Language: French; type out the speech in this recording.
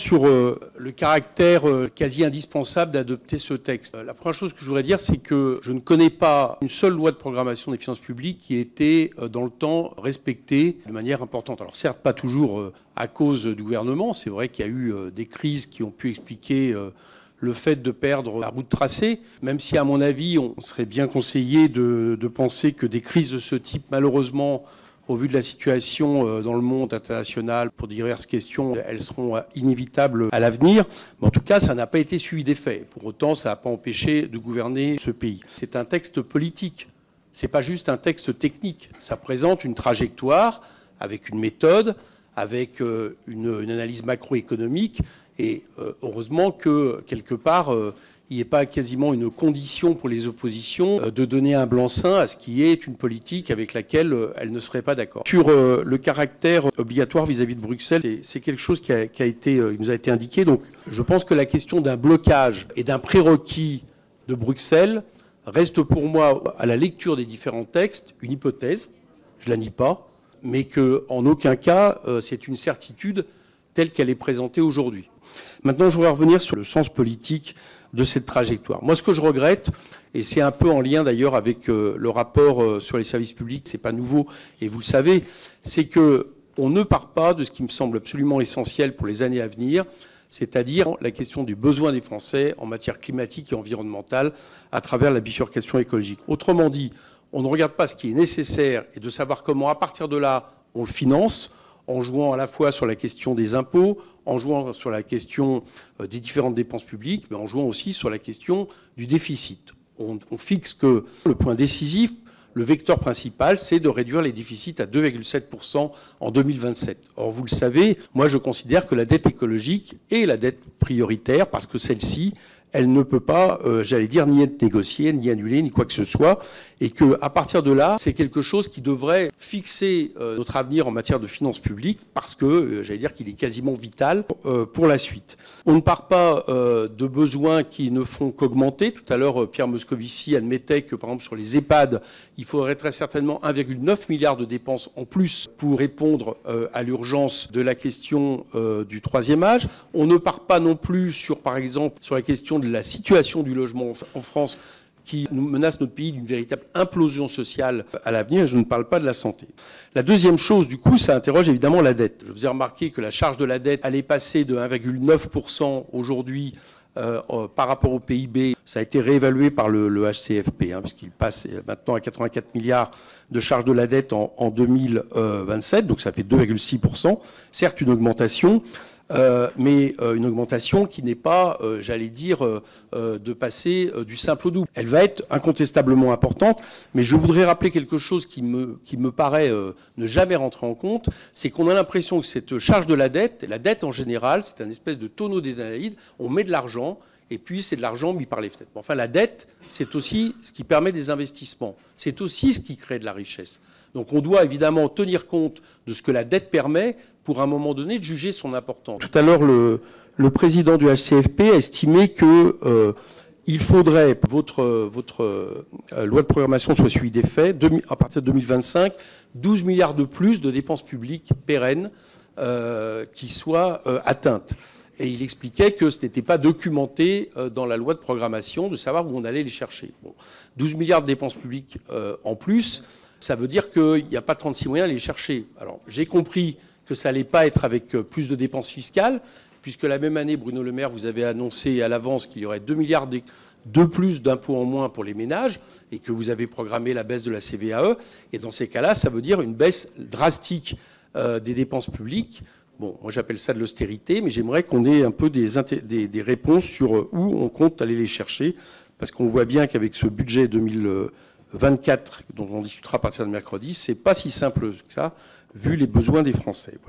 sur le caractère quasi indispensable d'adopter ce texte. La première chose que je voudrais dire, c'est que je ne connais pas une seule loi de programmation des finances publiques qui ait été dans le temps respectée de manière importante. Alors certes, pas toujours à cause du gouvernement. C'est vrai qu'il y a eu des crises qui ont pu expliquer le fait de perdre la route tracée, même si à mon avis, on serait bien conseillé de penser que des crises de ce type, malheureusement, au vu de la situation dans le monde international, pour diverses questions, elles seront inévitables à l'avenir. Mais en tout cas, ça n'a pas été suivi d'effet. Pour autant, ça n'a pas empêché de gouverner ce pays. C'est un texte politique. C'est pas juste un texte technique. Ça présente une trajectoire avec une méthode, avec une analyse macroéconomique. Et heureusement que, quelque part, il n'y ait pas quasiment une condition pour les oppositions de donner un blanc-seing à ce qui est une politique avec laquelle elles ne seraient pas d'accord. Sur le caractère obligatoire vis-à-vis de Bruxelles, c'est quelque chose qui nous a été indiqué. Donc je pense que la question d'un blocage et d'un prérequis de Bruxelles reste pour moi, à la lecture des différents textes, une hypothèse, je ne la nie pas, mais qu'en aucun cas, c'est une certitude telle qu'elle est présentée aujourd'hui. Maintenant, je voudrais revenir sur le sens politique de cette trajectoire. Moi, ce que je regrette, et c'est un peu en lien d'ailleurs avec le rapport sur les services publics, c'est pas nouveau, et vous le savez, c'est qu'on ne part pas de ce qui me semble absolument essentiel pour les années à venir, c'est-à-dire la question du besoin des Français en matière climatique et environnementale à travers la bifurcation écologique. Autrement dit, on ne regarde pas ce qui est nécessaire et de savoir comment, à partir de là, on le finance, en jouant à la fois sur la question des impôts, en jouant sur la question des différentes dépenses publiques, mais en jouant aussi sur la question du déficit. On fixe que le point décisif, le vecteur principal, c'est de réduire les déficits à 2,7% en 2027. Or, vous le savez, moi je considère que la dette écologique est la dette prioritaire parce que celle-ci, elle ne peut pas, j'allais dire, ni être négociée, ni annulée, ni quoi que ce soit. Et qu'à partir de là, c'est quelque chose qui devrait fixer notre avenir en matière de finances publiques parce que, j'allais dire qu'il est quasiment vital pour la suite. On ne part pas de besoins qui ne font qu'augmenter. Tout à l'heure, Pierre Moscovici admettait que, par exemple, sur les EHPAD, il faudrait très certainement 1,9 milliard de dépenses en plus pour répondre à l'urgence de la question du troisième âge. On ne part pas non plus sur, par exemple, sur la question de la situation du logement en France qui menace notre pays d'une véritable implosion sociale à l'avenir. Je ne parle pas de la santé. La deuxième chose, du coup, ça interroge évidemment la dette. Je vous ai remarqué que la charge de la dette allait passer de 1,9% aujourd'hui par rapport au PIB. Ça a été réévalué par le HCFP, puisqu'il passe maintenant à 84 milliards de charge de la dette en 2027, donc ça fait 2,6%. Certes, une augmentation. Mais une augmentation qui n'est pas, j'allais dire, de passer du simple au double. Elle va être incontestablement importante, mais je voudrais rappeler quelque chose qui me paraît ne jamais rentrer en compte, c'est qu'on a l'impression que cette charge de la dette en général, c'est un espèce de tonneau des Danaïdes, on met de l'argent, et puis c'est de l'argent mis par les fenêtres. Enfin, la dette, c'est aussi ce qui permet des investissements. C'est aussi ce qui crée de la richesse. Donc on doit évidemment tenir compte de ce que la dette permet pour à un moment donné de juger son importance. Tout à l'heure, le président du HCFP a estimé qu'il faudrait que votre loi de programmation soit suivie des faits, à partir de 2025, 12 milliards de plus de dépenses publiques pérennes qui soient atteintes. Et il expliquait que ce n'était pas documenté dans la loi de programmation de savoir où on allait les chercher. Bon, 12 milliards de dépenses publiques en plus, ça veut dire qu'il n'y a pas 36 moyens à les chercher. Alors, j'ai compris que ça n'allait pas être avec plus de dépenses fiscales, puisque la même année, Bruno Le Maire, vous avez annoncé à l'avance qu'il y aurait 2 milliards de plus d'impôts en moins pour les ménages, et que vous avez programmé la baisse de la CVAE. Et dans ces cas-là, ça veut dire une baisse drastique des dépenses publiques. Bon, moi j'appelle ça de l'austérité, mais j'aimerais qu'on ait un peu des réponses sur où on compte aller les chercher, parce qu'on voit bien qu'avec ce budget 2024, dont on discutera à partir de mercredi, c'est pas si simple que ça, vu les besoins des Français.